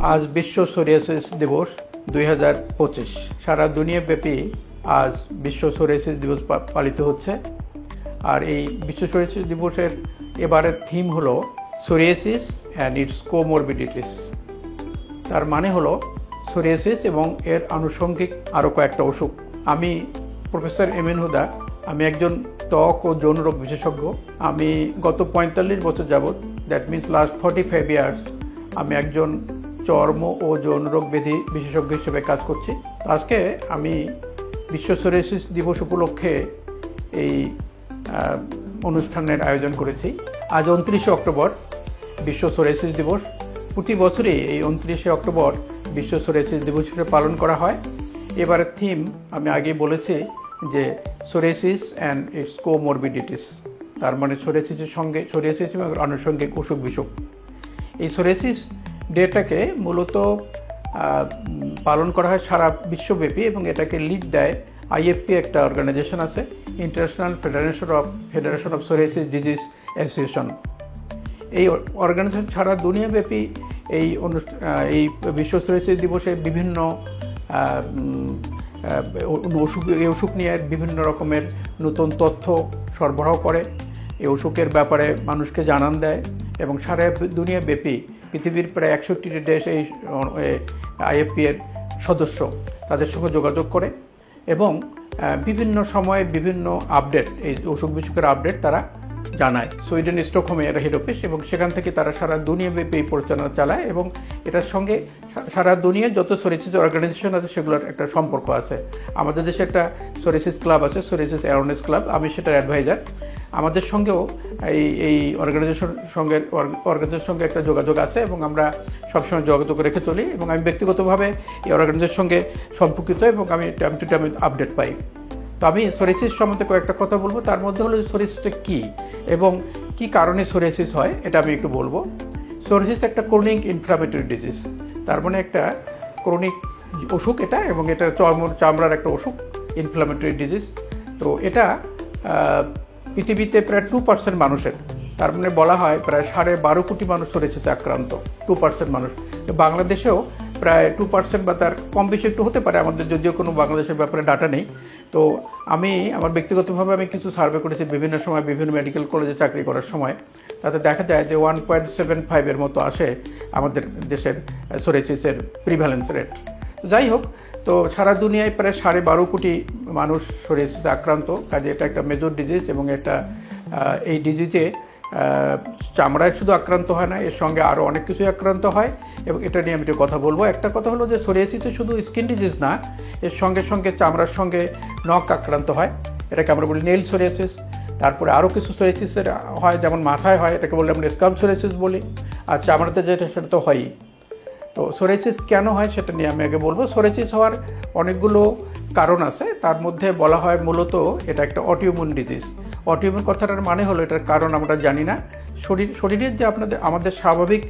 আজ বিশ্ব সোরিয়াসিস দিবস 2025। সারা দুনিয়াব্যাপী আজ বিশ্ব সোরিয়াসিস দিবস পালিত হচ্ছে। আর এই বিশ্ব সোরিয়াসিস দিবসের এবারের থিম হলো সোরিয়াসিস অ্যান্ড ইটস কোমরবিডিটিস। তার মানে হলো সোরিয়াসিস এবং এর আনুষঙ্গিক আরও কয়েকটা অসুখ। আমি প্রফেসর এমিন হুদা, আমি একজন ত্বক ও যৌন রোগ বিশেষজ্ঞ। আমি গত 45 বছর যাবৎ, দ্যাট মিনস লাস্ট 45 ইয়ার্স, আমি একজন চর্ম ও যৌন রোগ ব্যাধি বিশেষজ্ঞ হিসেবে কাজ করছি। আজকে আমি বিশ্ব সোরিয়াসিস দিবস উপলক্ষে এই অনুষ্ঠানের আয়োজন করেছি। আজ 29শে অক্টোবর বিশ্ব সোরিয়াসিস দিবস। প্রতি বছরই এই 29শে অক্টোবর বিশ্ব সোরিয়াসিস দিবস হিসেবে পালন করা হয়। এবারের থিম আমি আগেই বলেছি যে সোরিয়াসিস অ্যান্ড ইটস কোমরবিডিটিস। তার মানে সোরিয়াসিসের সঙ্গে সোরিয়াসিস এবং আনুষঙ্গিক অসুখ বিসুখ। এই সোরিয়াসিস ডেটাকে মূলত পালন করা হয় সারা বিশ্বব্যাপী এবং এটাকে লিড দেয় আইএফপি, একটা অর্গানাইজেশন আছে, international federation of psoriasis disease association. এই অর্গানাইজেশন সারা দুনিয়াব্যাপী এই বিশ্ব সোরিয়াসিস দিবসে বিভিন্ন অসুখ নিয়ে বিভিন্ন রকমের নতুন তথ্য সরবরাহ করে, এই অসুখের ব্যাপারে মানুষকে জানান দেয় এবং সারা দুনিয়াব্যাপী পৃথিবীর প্রায় 61টি দেশ এই আইএফপি এর সদস্য, তাদের সঙ্গে যোগাযোগ করে এবং বিভিন্ন সময়ে বিভিন্ন আপডেট, এই অসুখ বিসুখের আপডেট তারা জানায়। সুইডেন স্টকহোমে এর হেড অফিস এবং সেখান থেকে তারা সারা দুনিয়াব্যাপী এই পরিচালনা চালায় এবং এটার সঙ্গে সারা দুনিয়ার যত সোরিয়াসিস অর্গানাইজেশন আছে সেগুলোর একটা সম্পর্ক আছে। আমাদের দেশে একটা সোরিয়াসিস ক্লাব আছে, সোরিয়াসিস অ্যাওয়ারনেস ক্লাব, আমি সেটার অ্যাডভাইজার। আমাদের সঙ্গেও এই অর্গানাইজেশনের সঙ্গে একটা যোগাযোগ আছে এবং আমরা সবসময় যোগাযোগ রেখে চলি এবং আমি ব্যক্তিগতভাবে এই অর্গানাইজেশনের সঙ্গে সম্পর্কিত এবং আমি টাইম টু টাইম আপডেট পাই। তো আমি সোরিয়াসিস সম্বন্ধে কয়েকটা কথা বলবো। তার মধ্যে হলো সোরিয়াসিসটা কী এবং কি কারণে সোরিয়াসিস হয় এটা আমি একটু বলবো। সোরিয়াসিস একটা ক্রনিক ইনফ্লামেটরি ডিজিজ, তার মানে একটা ক্রনিক অসুখ এটা, এবং এটা চামড়ার একটা অসুখ, ইনফ্লামেটরি ডিজিজ। তো এটা পৃথিবীতে প্রায় 2% মানুষের, তার মানে বলা হয় প্রায় 12.5 কোটি মানুষ সোরিয়াসিসে আক্রান্ত, 2% মানুষ। বাংলাদেশেও প্রায় 2% বা তার কম বেশি একটু হতে পারে, আমাদের যদিও কোনো বাংলাদেশের ব্যাপারে ডাটা নেই। তো আমার ব্যক্তিগতভাবে আমি কিছু সার্ভে করেছি বিভিন্ন সময়, বিভিন্ন মেডিকেল কলেজে চাকরি করার সময়। তাতে দেখা যায় যে 1.75 এর মতো আসে আমাদের দেশের সোরিয়াসিসের প্রিভ্যালেন্স রেট। তো যাই হোক, তো সারা দুনিয়ায় প্রায় 12.5 কোটি মানুষ সোরিয়াসিসে আক্রান্ত। কাজে এটা একটা মেজর ডিজিজ এবং এই ডিজিজে চামড়ায় শুধু আক্রান্ত হয় না, এর সঙ্গে আরও অনেক কিছুই আক্রান্ত হয় এবং এটা নিয়ে আমি একটু কথা বলবো। একটা কথা হলো যে সোরিয়াসিসে শুধু স্কিন ডিজিজ না, এর সঙ্গে সঙ্গে চামড়ার সঙ্গে নখ আক্রান্ত হয়, এটাকে আমরা বলি নেইল সোরিয়াসিস। তারপরে আরও কিছু সোরিয়াসিসের হয়, যেমন মাথায় হয়, এটাকে বলে আমরা স্কাল্প সোরিয়াসিস বলি, আর চামড়াতে যেটা সেটা তো হয়ই। তো সোরিয়াসিস কেন হয় সেটা নিয়ে আমি আগে বলবো। সোরিয়াসিস হওয়ার অনেকগুলো কারণ আছে, তার মধ্যে বলা হয় মূলত এটা একটা অটোইমিউন ডিজিজ। অটোইমিউন কথাটার মানে হলো এটার কারণ আমরা জানি না। শরীরের যে আমাদের স্বাভাবিক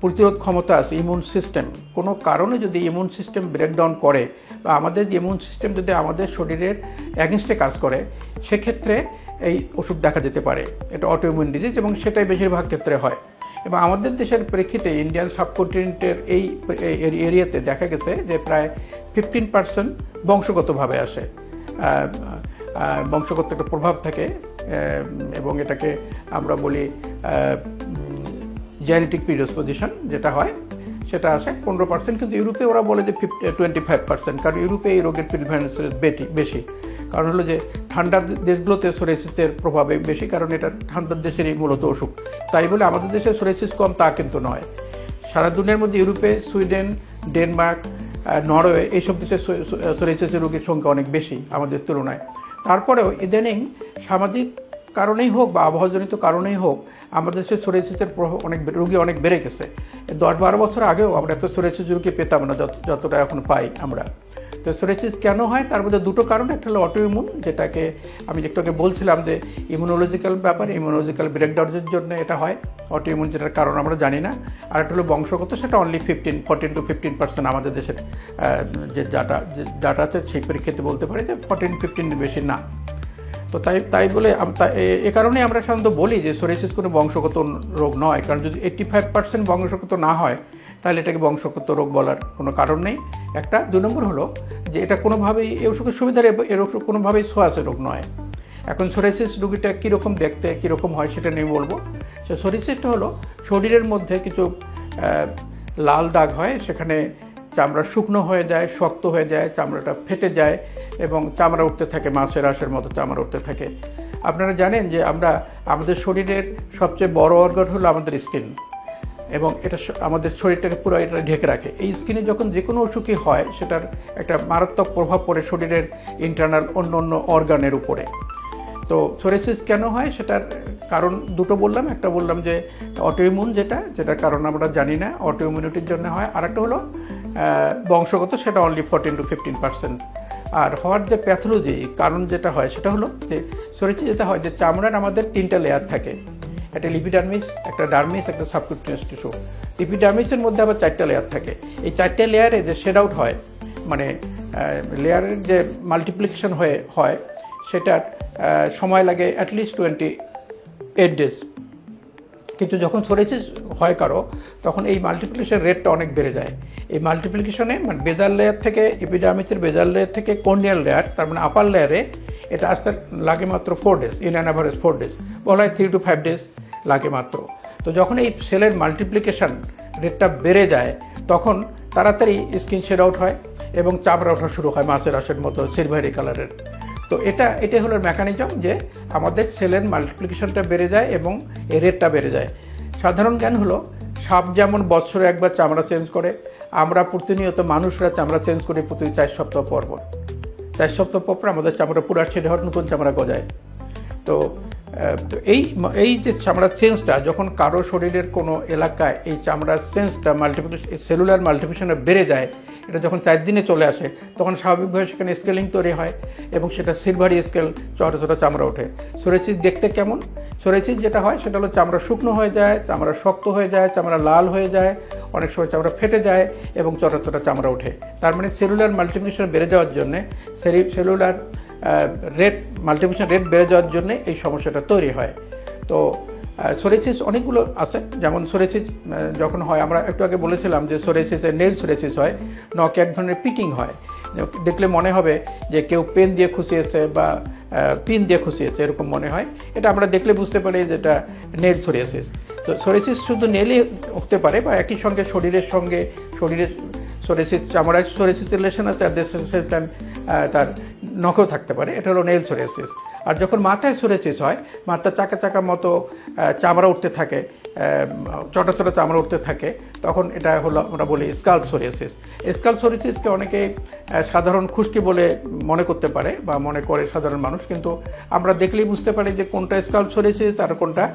প্রতিরোধ ক্ষমতা আছে, ইমিউন সিস্টেম, কোনো কারণে যদি ইমিউন সিস্টেম ব্রেকডাউন করে বা আমাদের ইমিউন সিস্টেম যদি আমাদের শরীরের অ্যাগেনস্টে কাজ করে, সেক্ষেত্রে এই ওষুধ দেখা যেতে পারে। এটা অটোইমিউন ডিজিজ এবং সেটাই বেশিরভাগ ক্ষেত্রে হয়। এবং আমাদের দেশের প্রেক্ষিতে ইন্ডিয়ান সাবকন্টিনেন্টের এই এরিয়াতে দেখা গেছে যে প্রায় 15% বংশগতভাবে আসে, বংশগত একটা প্রভাব থাকে এবং এটাকে আমরা বলি জেনেটিক প্রিডিসপোজিশন যেটা হয় সেটা আসে 15%। কিন্তু ইউরোপে ওরা বলে যে 25%, কারণ ইউরোপে এই রোগের প্রিভ্যালেন্স বেশি। কারণ হলো যে ঠান্ডার দেশগুলোতে সোরিয়াসিসের প্রভাবে বেশি, কারণ এটা ঠান্ডার দেশেরই মূলত অসুখ। তাই বলে আমাদের দেশে সোরিয়াসিস কম তা কিন্তু নয়। সারা দুনিয়ার মধ্যে ইউরোপে, সুইডেন, ডেনমার্ক, নরওয়ে, এইসব দেশে সোরিয়াসিসের রোগীর সংখ্যা অনেক বেশি আমাদের তুলনায়। তারপরেও ইদানিং সামাজিক কারণেই হোক বা আবহাওয়াজনিত কারণেই হোক, আমাদের দেশে সোরিয়াসিসের রোগী অনেক বেড়ে গেছে। 10-12 বছর আগেও আমরা এত সোরিয়াসিস রোগী পেতাম না যতটা এখন পাই আমরা। তো সোরিয়াসিস কেন হয় তার মধ্যে দুটো কারণ। একটা হলো অটোইমিউন, যেটাকে আমি একটু আগে বলছিলাম যে ইমিউনোলজিক্যাল ব্যাপার, ইমিউনোলজিক্যাল ব্রেকডাউনের জন্য এটা হয় অটোইমিউন, যেটার কারণ আমরা জানি না। আর একটা হলো বংশগত, সেটা অনলি 14 to 15% আমাদের দেশের যে ডাটা আছে সেই পরীক্ষাতে বলতে পারি যে 14-15 বেশি না। তো তাই বলে এ কারণে আমরা সাধারণত বলি যে সোরিয়াসিস কোনো বংশগত রোগ নয়, কারণ যদি 85% বংশগত না হয় তাহলে এটাকে বংশগত রোগ বলার কোনো কারণ নেই একটা। 2 নম্বর হলো যে এটা কোনোভাবেই এই অসুখের সুবিধার এর অসুখ কোনোভাবেই সোয়াসের রোগ নয়। এখন সোরিয়াসিস রোগীটা কীরকম দেখতে কীরকম হয় সেটা নিয়ে বলবো। সে সোরিয়াসিসটা হলো শরীরের মধ্যে কিছু লাল দাগ হয়, সেখানে চামড়া শুকনো হয়ে যায়, শক্ত হয়ে যায়, চামড়াটা ফেটে যায় এবং চামড়া উঠতে থাকে, মাছের আঁশের মতো চামড়া উঠতে থাকে। আপনারা জানেন যে আমাদের শরীরের সবচেয়ে বড় অর্গান হলো আমাদের স্কিন, এবং এটা আমাদের শরীরটাকে পুরো এটা ঢেকে রাখে। এই স্কিনে যখন যে কোনো অসুখই হয় সেটার একটা মারাত্মক প্রভাব পড়ে শরীরের ইন্টারনাল অন্য অর্গানের উপরে। তো সোরিয়াসিস কেন হয় সেটার কারণ দুটো বললাম। একটা বললাম যে অটোইমিউন, যেটার কারণ আমরা জানি না, অটোইমিউনিটির জন্য হয়। আর একটা হলো বংশগত, সেটা অনলি 14 to 15%। আর হওয়ার যে প্যাথোলজি কারণ যেটা হয় সেটা হলো যে সোরিয়াসিস যেটা হয় যে চামড়ার আমাদের 3টা লেয়ার থাকে, একটা লিপিডার্মিস, একটা ডার্মিস, একটা সাবকিউটেনিয়াস টিস্যু। লিপিডার্মিসের মধ্যে আবার 4টা লেয়ার থাকে। এই 4টে লেয়ারে যে শেড আউট হয়, মানে লেয়ারের যে মাল্টিপ্লিকেশন হয় সেটার সময় লাগে অ্যাটলিস্ট 28 ডেজ। কিন্তু যখন সোরিয়াসিস হয় কারো, তখন এই মাল্টিপ্লিকেশন রেটটা অনেক বেড়ে যায়। এই মাল্টিপ্লিকেশনে মানে বেজাল লেয়ার থেকে, এপিডার্মিসের বেজাল লেয়ার থেকে কর্নিয়াল লেয়ার, তার মানে আপার লেয়ারে এটা আসতে লাগে মাত্র 4 days, in an average 4 days, বলা হয় 3 to 5 ডেজ লাগে মাত্র। তো যখন এই সেলের মাল্টিপ্লিকেশন রেটটা বেড়ে যায় তখন তাড়াতাড়ি স্কিন শেড আউট হয় এবং চামড়া ওঠা শুরু হয় মাছের আঁশের মতো সিলভারি কালারের। তো এটাই হলো মেকানিজম যে আমাদের সেলের মাল্টিপ্লিকেশনটা বেড়ে যায় এবং এই রেটটা বেড়ে যায়। সাধারণ জ্ঞান হলো সাপ যেমন বছরে একবার চামড়া চেঞ্জ করে, আমরা প্রতিনিয়ত মানুষরা চামড়া চেঞ্জ করি প্রতি 4 সপ্তাহ পর। 4 সপ্তাহ পর আমাদের চামড়া পুরো ছেড়ে হওয়ার নতুন চামড়া গজায়। তো এই যে চামড়ার চেঞ্জটা যখন কারো শরীরের কোনো এলাকায় এই চামড়ার চেঞ্জটা সেলুলার মাল্টিপ্লিকেশনে বেড়ে যায়, এটা যখন 4 দিনে চলে আসে তখন স্বাভাবিকভাবে সেখানে স্কেলিং তৈরি হয় এবং সেটা সিলভারি স্কেল, ছোটো ছোটো চামড়া ওঠে। সোরিয়াসিস দেখতে কেমন? সোরিয়াসিস যেটা হয় সেটা হলো চামড়া শুকনো হয়ে যায়, চামড়া শক্ত হয়ে যায়, চামড়া লাল হয়ে যায়, অনেক সময় চামড়া ফেটে যায় এবং ছোটো ছোটো চামড়া ওঠে। তার মানে সেলুলার মাল্টিপ্লিকেশন বেড়ে যাওয়ার জন্যে, সেলুলার মাল্টিপ্লিকেশন রেট বেড়ে যাওয়ার জন্য এই সমস্যাটা তৈরি হয়। তো সোরিয়াসিস অনেকগুলো আছে, যেমন সোরিয়াসিস যখন হয়, আমরা একটু আগে বলেছিলাম যে সোরিয়াসিসের নেল সোরিয়াসিস হয়, নখে এক ধরনের পিটিং হয়, দেখলে মনে হবে যে কেউ পেন দিয়ে খুশিয়েছে বা পিন দিয়ে খুশিয়েছে এরকম মনে হয়। এটা আমরা দেখলে বুঝতে পারি যে এটা নেল সোরিয়াসিস। তো সোরিয়াসিস শুধু নেলে হতে পারে বা একই সঙ্গে শরীরের সোরিয়াসিস, চামড়ায় সোরিয়াসিস রিলেশন আছে, আর সেম টাইম তার নখেও থাকতে পারে, এটা হলো নেল সোরিয়াসিস। আর যখন মাথায় সোরিয়াসিস হয়, মাথার চাকা মতো চামড়া উঠতে থাকে, ছোটো ছোটো চামড়া উঠতে থাকে, তখন এটা হলো আমরা বলি স্কাল্প সোরিয়াসিস। স্কাল্প সোরিয়াসিসকে অনেকে সাধারণ খুশকি বলে মনে করতে পারে বা মনে করে সাধারণ মানুষ, কিন্তু আমরা দেখলেই বুঝতে পারি যে কোনটা স্কাল্প সোরিয়াসিস আর কোনটা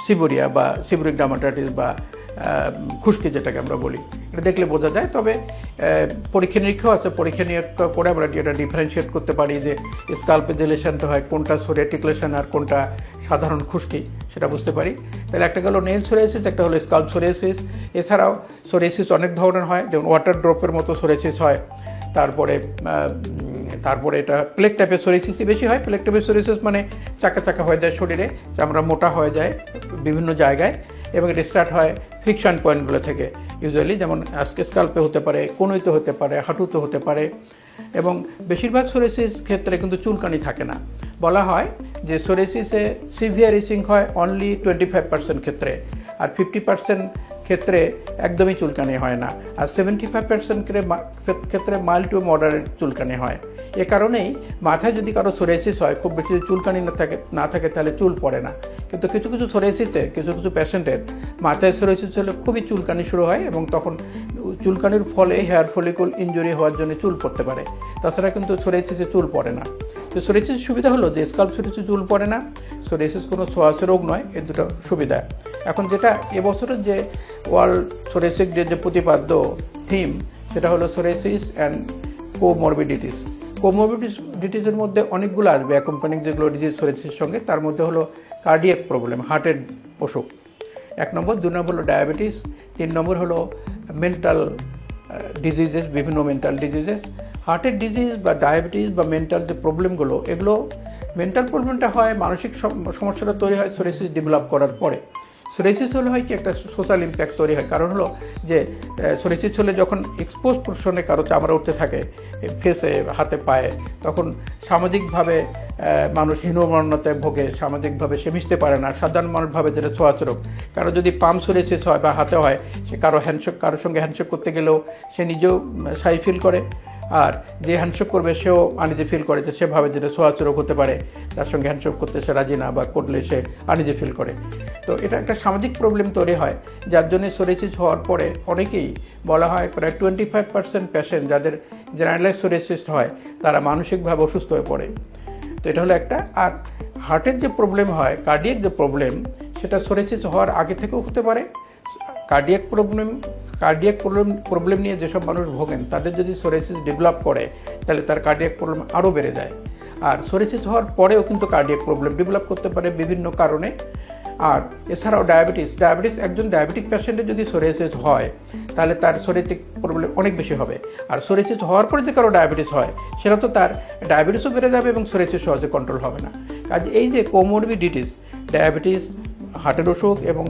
সিবোরিয়া বা সিবোরিক ডার্মাটাইটিস বা খুশকি যেটাকে আমরা বলি, এটা দেখলে বোঝা যায়। তবে পরীক্ষা নিরীক্ষাও আছে, পরীক্ষা নিরীক্ষা করে আমরা এটা ডিফারেন্সিয়েট করতে পারি যে স্কাল্পে যে লেশনটা হয় কোনটা সোরিয়াটিক লেশন আর কোনটা সাধারণ খুশকি, সেটা বুঝতে পারি। তাহলে একটা গেল নেল সোরিয়াসিস, একটা হলো স্কাল্প সোরিয়াসিস। এছাড়াও সোরিয়াসিস অনেক ধরনের হয়, যেমন ওয়াটার ড্রপের মতো সোরিয়াসিস হয়। তারপরে এটা প্লেগ টাইপের সোরিয়াসিসই বেশি হয়। প্লেগ টাইপের সোরিয়াসিস মানে চাকা হয়ে যায় শরীরে, চামড়া মোটা হয়ে যায় বিভিন্ন জায়গায়, এবং এটা স্টার্ট হয় ফ্রিকশন পয়েন্টগুলো থেকে ইউজুয়ালি, যেমন আজকে স্কাল্পে হতে পারে, কনুইতে হতে পারে, হাঁটুতে হতে পারে। এবং বেশিরভাগ সোরিয়াসিস ক্ষেত্রে কিন্তু চুলকানি থাকে না। বলা হয় যে সোরিয়াসিসে সিভিয়ার ইচিং হয় অনলি 25% ক্ষেত্রে, আর 50% ক্ষেত্রে একদমই চুলকানি হয় না, আর 75% ক্ষেত্রে মাইল্ড টু মডারেট চুলকানি হয়। এ কারণেই মাথায় যদি কারো সোরিয়াসিস হয়, খুব বেশি চুলকানি না থাকে তাহলে চুল পড়ে না। কিন্তু কিছু সোরিয়াসিসে কিছু পেশেন্টের মাথায় সোরিয়াসিস হলে খুবই চুলকানি শুরু হয় এবং তখন চুলকানির ফলে হেয়ার ফলিকল ইনজুরি হওয়ার জন্য চুল পড়তে পারে। তাছাড়া কিন্তু সোরিয়াসিসে চুল পড়ে না। তো সোরিয়াসিস সুবিধা হলো যে স্কাল্প সোরিয়াসিস চুল পড়ে না, সোরিয়াসিস কোনো সোয়াসের রোগ নয়, এই দুটো সুবিধা। এখন যেটা এবছরের যে ওয়ার্ল্ড সোরিয়াসিস ডে যে প্রতিপাদ্য থিম, সেটা হলো সোরিয়াসিস অ্যান্ড কোমরবিডিটিস। কোমরবিডিটিসের মধ্যে অনেকগুলো আসবে অ্যাকম্পানিং যেগুলো ডিজিজ সোরিয়াসিসের সঙ্গে, তার মধ্যে হলো কার্ডিয়াক প্রবলেম, হার্টের অসুখ 1 নম্বর, 2 নম্বর হলো ডায়াবেটিস, 3 নম্বর হলো মেন্টাল ডিজিজেস, বিভিন্ন মেন্টাল ডিজিজেস। হার্টের ডিজিজ বা ডায়াবেটিস বা মেন্টাল যে প্রবলেমগুলো, এগুলো মেন্টাল প্রবলেমটা হয়, মানসিক সমস্যাটা তৈরি হয় সোরিয়াসিস ডেভেলপ করার পরে। সোরিয়াসিস হলে হয় কি একটা সোশ্যাল ইম্প্যাক্ট তৈরি হয়। কারণ হলো যে সোরিয়াসিস হলে যখন এক্সপোজ পোর্শনে কারো চামড়া উঠতে থাকে ফেসে, হাতে, পায়ে, তখন সামাজিকভাবে মানুষ হীনমন্যতায় ভোগে, সামাজিকভাবে সে মিশতে পারে না। সাধারণ মানুষভাবে যেটা ছোঁয়াচে রোগ, কারো যদি পাম সোরিয়াসিস হয় বা হাতে হয়, সে কারোর সঙ্গে হ্যান্ডশেক করতে গেলেও সে নিজেও শাই ফিল করে, আর যে হ্যান্ডশেক করবে সেও আনিজে ফিল করে, যে সে ভাবে যেটা ছোঁয়াচে রোগ হতে পারে, তার সঙ্গে হ্যান্ডশেক করতে সে রাজি না, বা করলে সে আনিজে ফিল করে। তো এটা একটা সামাজিক প্রবলেম তৈরি হয়, যার জন্য সোরিয়াসিস হওয়ার পরে অনেকেই বলা হয় প্রায় 25% পেশেন্ট যাদের জেনারেলাইজ সোরিয়াসিস হয় তারা মানসিকভাবে অসুস্থ হয়ে পড়ে। তো এটা হলো একটা। আর হার্টের যে প্রবলেম হয়, কার্ডিয়াক যে প্রবলেম, সেটা সোরিয়াসিস হওয়ার আগে থেকেও হতে পারে। কার্ডিয়াক প্রবলেম নিয়ে যেসব মানুষ ভোগেন তাদের যদি সোরিয়াসিস ডেভেলপ করে তাহলে তার কার্ডিয়াক প্রবলেম আরও বেড়ে যায়। আর সোরিয়াসিস হওয়ার পরেও কিন্তু কার্ডিয়াক প্রবলেম ডেভেলপ করতে পারে বিভিন্ন কারণে। আর এছাড়াও ডায়াবেটিস, একজন ডায়াবেটিক পেশেন্টের যদি সোরিয়াসিস হয় তাহলে তার সোরিয়াটিক প্রবলেম অনেক বেশি হবে। আর সোরিয়াসিস হওয়ার পরে যে কারো ডায়াবেটিস হয় সেটা তো তার ডায়াবেটিসও বেড়ে যাবে এবং সোরিয়াসিস সহজে কন্ট্রোল হবে না। কাজে এই যে কোমরবিডিটিস, ডায়াবেটিস, হার্টের অসুখ এবং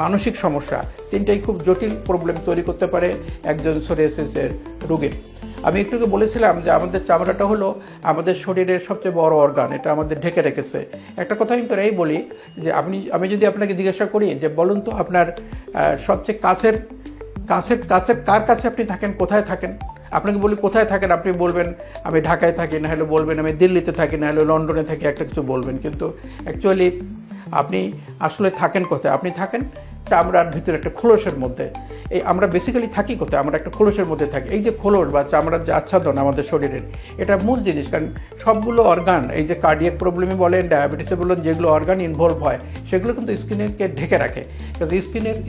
মানসিক সমস্যা, তিনটাই খুব জটিল প্রবলেম তৈরি করতে পারে একজন সোরিয়াসিসের রোগীর। আমি একটু বলেছিলাম যে আমাদের চামড়াটা হলো আমাদের শরীরের সবচেয়ে বড় অর্গান, এটা আমাদের ঢেকে রেখেছে। একটা কথা আমি প্রায়ই বলি যে আমি যদি আপনাকে জিজ্ঞাসা করি যে বলুন তো আপনার সবচেয়ে কাছের কার কাছে আপনি থাকেন, কোথায় থাকেন, আপনাকে বলি কোথায় থাকেন, আপনি বলবেন আমি ঢাকায় থাকি, না হলে বলবেন আমি দিল্লিতে থাকি, না হলে লন্ডনে থাকি, একটা কিছু বলবেন। কিন্তু অ্যাকচুয়ালি আপনি আসলে থাকেন কোথায়? আপনি থাকেন চামড়ার ভিতরে একটা খোলসের মধ্যে। এই আমরা বেসিক্যালি থাকি কোথায়? আমরা একটা খোলসের মধ্যে থাকি। এই যে খোলস বা চামড়ার যে আচ্ছাদন আমাদের শরীরের, এটা মূল জিনিস। কারণ সবগুলো অর্গান, এই যে কার্ডিয়াক প্রবলেমে বলেন, ডায়াবেটিসে বলেন, যেগুলো অর্গান ইনভলভ হয় সেগুলো কিন্তু স্কিনকে ঢেকে রাখে।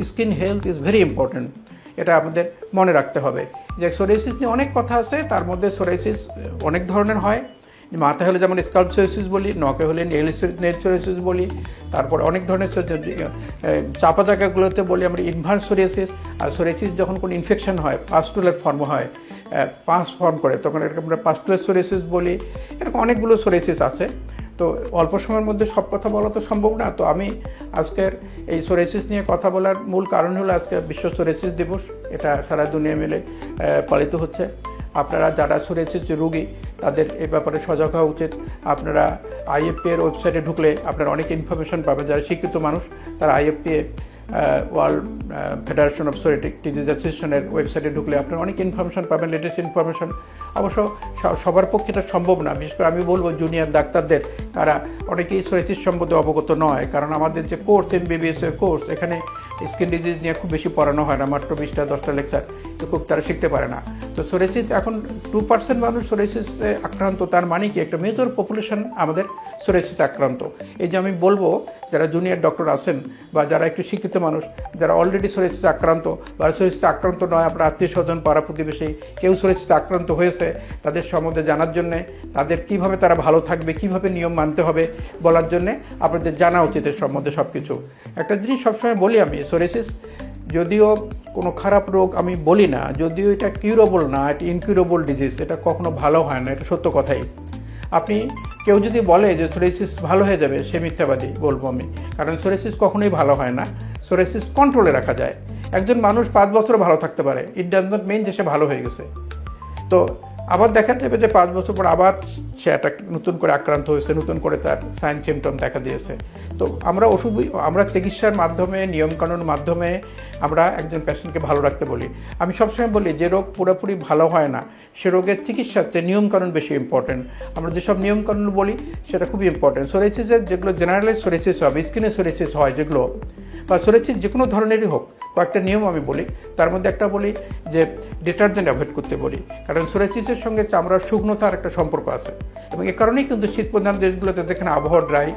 Skin health is very important, এটা আমাদের মনে রাখতে হবে। যে সোরিয়াসিস নিয়ে অনেক কথা আছে, তার মধ্যে সোরিয়াসিস অনেক ধরনের হয়। মাথায় হলে যেমন স্কাল্প সোরিয়াসিস বলি, নখে হলে নেল সোরিয়াসিস বলি, তারপর অনেক ধরনের চাপা জায়গাগুলোতে বলি আমরা ইনভার্স সোরিয়াসিস। আর সোরিয়াসিস যখন কোনো ইনফেকশন হয়, পাস্টুলার ফর্ম হয়, পাস ফর্ম করে, তখন এরকম আমরা পাস্টুলার সোরিয়াসিস বলি। এরকম অনেকগুলো সোরিয়াসিস আছে। তো অল্প সময়ের মধ্যে সব কথা বলা তো সম্ভব না। তো আমি আজকের এই সোরিয়াসিস নিয়ে কথা বলার মূল কারণ হলো আজকে বিশ্ব সোরিয়াসিস দিবস, এটা সারা দুনিয়া মিলে পালিত হচ্ছে। আপনারা যারা সোরিয়াসিস রোগী তাদের এ ব্যাপারে সজাগ হওয়া উচিত। আপনারা IFPA এর ওয়েবসাইটে ঢুকলে আপনারা অনেক ইনফরমেশন পাবেন। যারা শিক্ষিত মানুষ তারা IFPA world federation of psoriatic disease অ্যাসোসিয়েশনের ওয়েবসাইটে ঢুকলে আপনারা অনেক ইনফরমেশন পাবেন, লেটেস্ট ইনফরমেশন। অবশ্য সবার পক্ষে এটা সম্ভব না, বিশেষ করে আমি বলবো জুনিয়র ডাক্তারদের, তারা অনেকেই সোরিয়াসিস সম্বন্ধে অবগত নয়। কারণ আমাদের যে কোর্স, MBBS এর কোর্স, এখানে স্কিন ডিজিজ নিয়ে খুব বেশি পড়ানো হয় না, মাত্র 20-10টা লেকচার, তো খুব তারা শিখতে পারে না। তো সোরিয়াসিস এখন 2% মানুষ সোরিয়াসিসে আক্রান্ত, তার মানে কি একটা মেজর পপুলেশন আমাদের সোরিয়াসিস আক্রান্ত। এই যে আমি বলবো যারা জুনিয়র ডক্টর আছেন বা যারা একটু শিক্ষিত মানুষ, যারা অলরেডি সোরিয়াসিস আক্রান্ত বা সোরিয়াসিস আক্রান্ত নয়, আপনার আত্মীয় স্বজন, পাড়া প্রতিবেশী কেউ সোরিয়াসিস আক্রান্ত হয়েছে, তাদের সম্বন্ধে জানার জন্যে, তাদের কিভাবে তারা ভালো থাকবে, কিভাবে নিয়ম মানতে হবে বলার জন্যে আপনাদের জানা উচিত এর সম্বন্ধে সব কিছু। একটা জিনিস সবসময় বলি আমি, সোরিয়াসিস যদিও কোনো খারাপ রোগ আমি বলি না, যদিও এটা কিউরেবল না, এটা ইনকিউরেবল ডিজিজ, এটা কখনো ভালো হয় না, এটা সত্য কথাই। আপনি কেউ যদি বলে যে সোরিয়াসিস ভালো হয়ে যাবে, সে মিথ্যাবাদী বলবো আমি। কারণ সোরিয়াসিস কখনোই ভালো হয় না, সোরিয়াসিস কন্ট্রোলে রাখা যায়। একজন মানুষ 5 বছর ভালো থাকতে পারে, ইট ডাজ নট মিন যে সে ভালো হয়ে গেছে। তো আবার দেখা যাবে যে 5 বছর পর আবার সে একটা নতুন করে আক্রান্ত হয়েছে, নতুন করে তার সাইন সিমটম দেখা দিয়েছে। তো আমরা চিকিৎসার মাধ্যমে, নিয়মকানুনের মাধ্যমে আমরা একজন পেশেন্টকে ভালো রাখতে বলি। আমি সবসময় বলি যে রোগ পুরোপুরি ভালো হয় না, সে রোগের চিকিৎসাতে নিয়মকানুন বেশি ইম্পর্টেন্ট। আমরা যেসব নিয়মকানুন বলি সেটা খুবই ইম্পর্টেন্ট। সোরিয়াসিসের যেগুলো জেনারেলাইজ সোরিয়াসিস হবে, স্কিনের সোরিয়াসিস হয় যেগুলো, বা সোরিয়াসিস যে কোনো ধরনেরই হোক, কয়েকটা নিয়ম আমি বলি। তার মধ্যে একটা বলি যে ডিটারজেন্ট অ্যাভয়েড করতে বলি, কারণ সোরিয়াসিসের সঙ্গে চামড়ার শুকনোতার একটা সম্পর্ক আছে। এবং এ কারণেই কিন্তু শীতপ্রধান দেশগুলোতে যেখানে আবহাওয়া ড্রাই,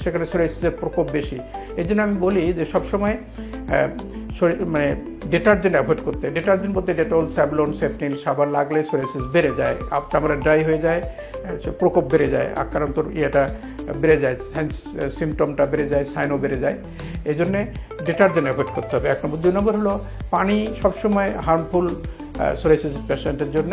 সেখানে সোরিয়াসিসের প্রকোপ বেশি। এই জন্য আমি বলি যে সবসময় ডিটারজেন্ট অ্যাভয়েড করতে। ডিটারজেন্ট বলতে ডেটল, স্যাভলন, সেফটিল সাবান লাগলে সোরিয়াসিস বেড়ে যায়, চামড়া ড্রাই হয়ে যায়, প্রকোপ বেড়ে যায়, আক্রান্তর ইয়েটা বেড়ে যায়, সিমটমটা বেড়ে যায়, সাইনও বেড়ে যায়। এই জন্যে ডিটারজেন্ট অ্যাভয়েড করতে হবে 1 নম্বর। 2 নম্বর হলো পানি সবসময় হার্মফুল সোরিয়াসিস পেশেন্টের জন্য।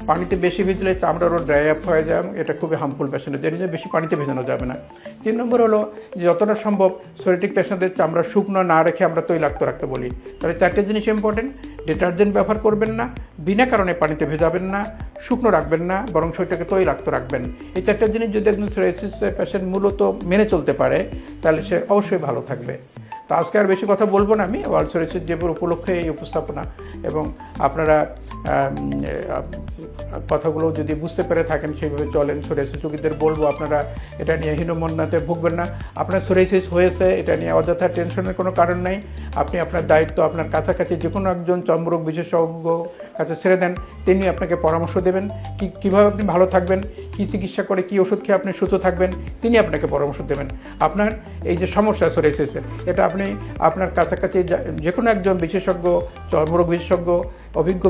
পানিতে বেশি ভিজলে চামড়ারও ড্রাই আপ হয়ে যায়, এটা খুবই হার্মফুল পেশেন্টের জন্য, বেশি পানিতে ভেজানো যাবে না। 3 নম্বর হলো যে যতটা সম্ভব সোরিয়াটিক পেশেন্টদের চামড়া শুকনো না রেখে আমরা তৈলাক্ত রাখতে বলি। তাহলে 4টে জিনিস ইম্পর্টেন্ট: ডিটারজেন্ট ব্যবহার করবেন না, বিনা কারণে পানিতে ভেজাবেন না, শুকনো রাখবেন না, বরং শরীরটাকে তৈলাক্ত রাখবেন। এই 4টে জিনিস যদি একজন সোরিয়াসিসের পেশেন্ট মূলত মেনে চলতে পারে তাহলে সে অবশ্যই ভালো থাকবে। তো আজকে আর বেশি কথা বলবো না আমি, ওয়ার্ল্ড সোরিয়াসিস ডে উপলক্ষে এই উপস্থাপনা, এবং আপনারা কথাগুলো যদি বুঝতে পেরে থাকেন সেইভাবে চলেন। সোরিয়াসিস রোগীদের বলবো আপনারা এটা নিয়ে হীনমন্যতায় ভুগবেন না। আপনার সোরিয়াসিস হয়েছে এটা নিয়ে অযথা টেনশনের কোনো কারণ নেই। আপনি আপনার দায়িত্ব আপনার কাছাকাছি যে কোনো একজন চর্মরোগ বিশেষজ্ঞ কাছে ছেড়ে দেন, তিনি আপনাকে পরামর্শ দেবেন কীভাবে আপনি ভালো থাকবেন, কী চিকিৎসা করে কী ওষুধ খেয়ে আপনি সুস্থ থাকবেন, তিনি আপনাকে পরামর্শ দেবেন। আপনার এই যে সমস্যা সোরিয়াসিসের, এটা আপনি আপনার কাছাকাছি যে কোনো একজন বিশেষজ্ঞ, চর্মরোগ বিশেষজ্ঞ, অভিজ্ঞ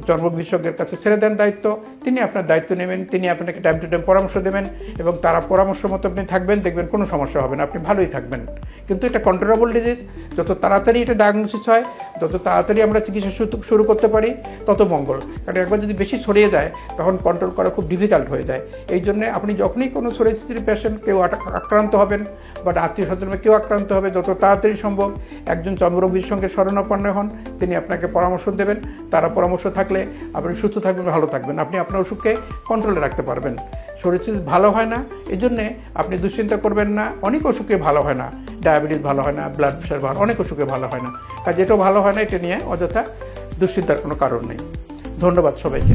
চর্মরোগ বিশেষজ্ঞের কাছে ছেড়ে দেন দায়িত্ব, তিনি আপনার দায়িত্ব নেবেন, তিনি আপনাকে টাইম টু টাইম পরামর্শ দেবেন এবং তারা পরামর্শ মতো আপনি থাকবেন, দেখবেন কোনো সমস্যা হবে না, আপনি ভালোই থাকবেন। কিন্তু এটা কন্ট্রোলেবল ডিজিজ, যত তাড়াতাড়ি এটা ডায়াগনোসিস হয়, যত তাড়াতাড়ি আমরা চিকিৎসা শুরু করতে পারি তত মঙ্গল। কারণ একবার যদি বেশি ছড়িয়ে যায় তখন কন্ট্রোল করা খুব ডিফিকাল্ট হয়ে যায়। এই জন্যে আপনি যখনই কোনো সোরিয়াসিস পেশেন্ট কেউ আক্রান্ত হবেন বা আত্মীয় স্বজনে কেউ আক্রান্ত হবে, যত তাড়াতাড়ি সম্ভব একজন চর্মরোগীর সঙ্গে শরণাপন্ন হন, তিনি আপনাকে পরামর্শ দেবেন। তারা পরামর্শ থাকলে আপনি সুস্থ থাকবেন, ভালো থাকবেন, আপনি আপনার অসুখকে কন্ট্রোলে রাখতে পারবেন। সোরিয়াসিস ভালো হয় না এজন্যে আপনি দুশ্চিন্তা করবেন না। অনেক অসুখে ভালো হয় না, ডায়াবেটিস ভালো হয় না, ব্লাড প্রেশার ভালো, অনেক অসুখে ভালো হয় না। কাজে এটাও ভালো হয় না, এটা নিয়ে অযথা দুশ্চিন্তার কোনো কারণ নেই। ধন্যবাদ সবাইকে।